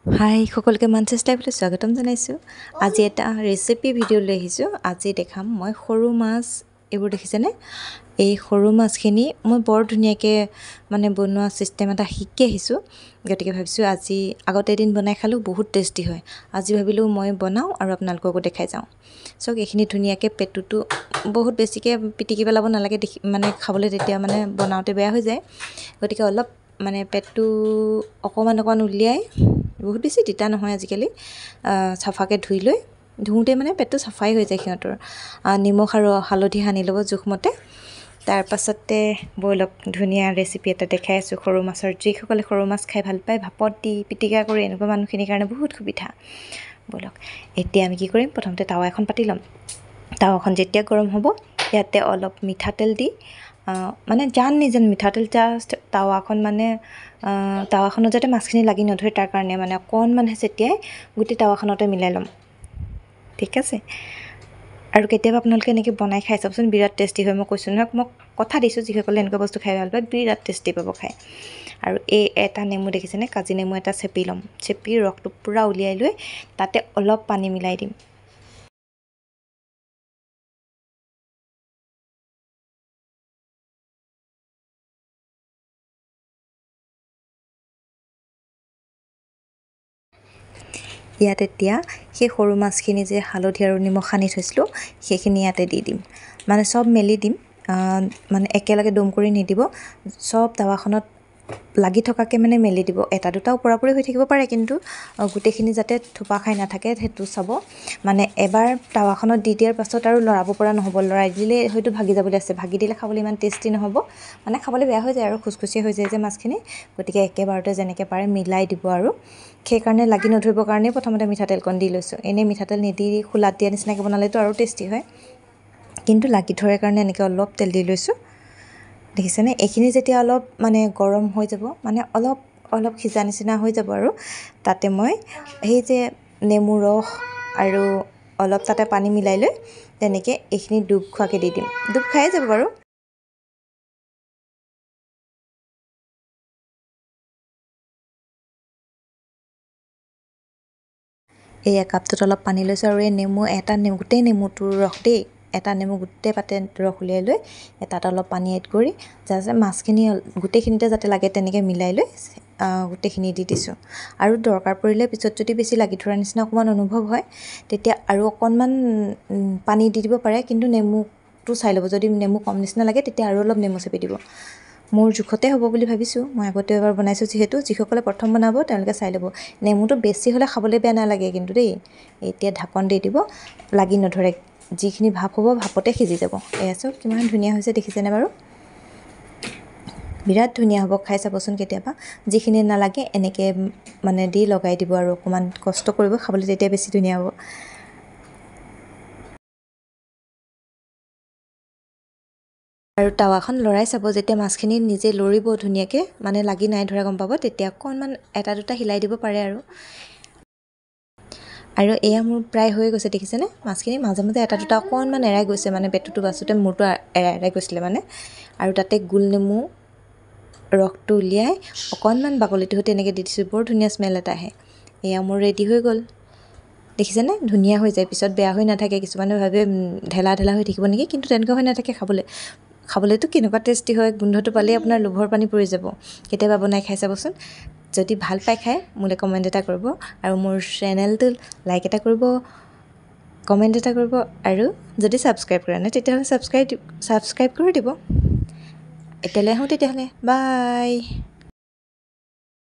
হাই সকলোকে মানচেছ লাইভলৈ স্বাগতম জনাইছোঁ। আজি এটা ৰেচিপি ভিডিঅ' লৈ আহিছোঁ। আজি দেখাম মই সৰু মাছ, এইবোৰ দেখিছেনে? এই সৰু মাছখিনি মই বৰ ধুনীয়াকৈ বনোৱা ছিষ্টেম এটা শিকি আহিছোঁ। গতিকে ভাবিছোঁ আজি আগতে এদিন বনাই খালোঁ, বহুত টেষ্টি হয়। আজি ভাবিলোঁ মই বনাওঁ আৰু আপোনালোককো দেখাই যাওঁ। চাওক, এইখিনি ধুনীয়াকৈ পেটুটো বহুত বেছিকৈ পিটিকি পেলাব নালাগে, খাবলৈ তেতিয়া বনাওঁতে বেয়া হৈ যায়। গতিকে অলপ পেটটো অকণমান উলিয়াই, বহুত বেছি তিতা নহয় আজিকালি, চাফাকৈ ধুই লৈ, ধুওঁতে পেটটো চাফাই হৈ যায় সিহঁতৰ। নিমখ আৰু হালধি সানি ল'ব জোখমতে। তাৰপাছতে ব'লক ধুনীয়া ৰেচিপি এটা দেখাই আছোঁ সৰু মাছৰ। যিসকলে সৰু মাছ খাই ভাল পায়, ভাপত দি পিটিকা কৰি, এনেকুৱা মানুহখিনিৰ কাৰণে বহুত সুবিধা। ব'লক এতিয়া আমি কি কৰিম, প্ৰথমতে টাৱা এখন পাতি ল'ম। টাৱাখন যেতিয়া গৰম হ'ব, ইয়াতে অলপ মিঠাতেল দি, জান মিঠাতেল, জাষ্ট টাৱাখন টাৱাখনত যাতে মাছখিনি লাগি নধৰে তাৰ কাৰণে অকণমান ছটিয়াই গোটেই টাৱাখনতে মিলাই ল'ম। ঠিক আছে? আৰু কেতিয়াবা আপোনালোকে এনেকৈ বনাই খাই চাওকচোন, বিৰাট টেষ্টি হয়। মই কৈছোঁ নহয়, মই কথা দিছোঁ, যিসকলে এনেকুৱা বস্তু খাই ভাল পায় বিৰাট টেষ্টি পাব খাই। আৰু এই এটা নেমু দেখিছেনে, কাজি নেমু এটা চেপি ল'ম। চেপি ৰসটো পূৰা উলিয়াই লৈ তাতে অলপ পানী মিলাই দিম। ইয়াত এতিয়া সেই সৰু মাছখিনি যে হালধি আৰু নিমখ সানি থৈছিলোঁ, সেইখিনি ইয়াতে দি দিম। চব মেলি দিম, একেলগে দম কৰি নিদিব, চব টাৱাখনত লাগি থকাকৈ মেলি দিব। এটা দুটা ওপৰা-ওপৰি হৈ থাকিব পাৰে, কিন্তু গোটেইখিনি যাতে থোপা খাই নাথাকে সেইটো চাব। এবাৰ টাৱাখনত দি দিয়াৰ পাছত আৰু লৰাব পৰা নহ'ব। লৰাই দিলে হয়তো ভাগি যাবলৈ আছে, ভাগি দিলে খাবলৈ ইমান টেষ্টি নহ'ব, খাবলৈ বেয়া হৈ যায় আৰু খুচখুচীয়া হৈ যায় যে মাছখিনি। গতিকে একেবাৰতে যেনেকৈ পাৰে মিলাই দিব। আৰু সেইকাৰণে লাগি নধৰিবৰ কাৰণেই প্ৰথমতে মিঠাতেলকণ দি লৈছোঁ। এনেই মিঠাতেল নিদি খোলাত দিয়া নিচিনাকৈ বনালেতো আৰু টেষ্টি হয়, কিন্তু লাগি ধৰে কাৰণে এনেকৈ অলপ তেল দি লৈছোঁ। দেখিছেনে? এইখিনি যেতিয়া অলপ গৰম হৈ যাব, অলপ সিজা নিচিনা হৈ যাব, আৰু তাতে মই সেই যে নেমু ৰস আৰু অলপ তাতে পানী মিলাই লৈ তেনেকৈ এইখিনি ডুব খোৱাকৈ দি দিম। ডুব খাই যাব বাৰু। এই একাপটোত অলপ পানী লৈছোঁ, আৰু এই গোটেই নেমুটোৰ ৰস দেই, এটা নেমু গোটেই পাতে ৰস উলিয়াই লৈ তাত অলপ পানী এড কৰি যাতে মাছখিনি গোটেইখিনিতে যাতে লাগে তেনেকৈ মিলাই লৈ গোটেইখিনি দি দিছোঁ। আৰু দৰকাৰ পৰিলে পিছত যদি বেছি লাগি ধৰা নিচিনা অকণমান অনুভৱ হয়, তেতিয়া আৰু অকণমান পানী দি দিব পাৰে, কিন্তু নেমুটো চাই ল'ব। যদি নেমু কম নিচিনা লাগে, তেতিয়া আৰু অলপ নেমু চেপি দিব। মোৰ জোখতে হ'ব বুলি ভাবিছোঁ, মই আগতে এবাৰ বনাইছোঁ যিহেতু। যিসকলে প্ৰথম বনাব তেওঁলোকে চাই ল'ব। নেমুটো বেছি হ'লে খাবলৈ বেয়া নালাগে কিন্তু দেই। এতিয়া ঢাকন দি দিব, লাগি নধৰে। যিখিনি ভাপ হ'ব, ভাপতে সিজি যাব। এয়া চাওক কিমান ধুনীয়া হৈছে, দেখিছেনে বাৰু? বিৰাট ধুনীয়া হ'ব, খাই চাবচোন কেতিয়াবা। যিখিনি নালাগে এনেকৈ দি লগাই দিব, আৰু অকণমান কষ্ট কৰিব খাবলৈ, তেতিয়া বেছি ধুনীয়া হ'ব। আৰু টাৱাখন লৰাই চাব, যেতিয়া মাছখিনি নিজে লৰিব ধুনীয়াকৈ, লাগি নাই ধৰা গম পাব, তেতিয়া অকণমান এটা দুটা হিলাই দিব পাৰে। আৰু এয়া মোৰ প্ৰায় হৈ গৈছে, দেখিছেনে? মাছখিনি মাজে মাজে এটা দুটা অকণমান এৰাই গৈছে, পেটুটো বাচোঁতে মূৰটো এৰাই গৈছিলে আৰু তাতে গোল নেমু ৰসটো উলিয়াই অকণমান বাকলিটোৰ সৈতে এনেকৈ দি দিছোঁ। বৰ ধুনীয়া স্মেল এটা আহে। এয়া মোৰ ৰেডি হৈ গ'ল, দেখিছেনে? ধুনীয়া হৈ যায়, পিছত বেয়া হৈ নাথাকে। কিছুমানে ভাবে ঢেলা হৈ থাকিব নেকি, কিন্তু তেনেকুৱা হৈ নাথাকে। খাবলৈতো কেনেকুৱা টেষ্টি হয়, গোন্ধটো পালেই আপোনাৰ লোভৰ পানী পৰি যাব। কেতিয়াবা বনাই খাই চাবচোন। যদি ভাল পাই খাই, মোলৈ কমেণ্ট এটা কৰিব, আৰু মোৰ চেনেলটো লাইক এটা কৰিব, কমেণ্ট এটা কৰিব, আৰু যদি ছাবস্ক্ৰাইব কৰা নাই তেতিয়াহ'লে ছাবস্ক্ৰাইব কৰি দিব। এতিয়ালৈ আহোঁ তেতিয়াহ'লে, বাই।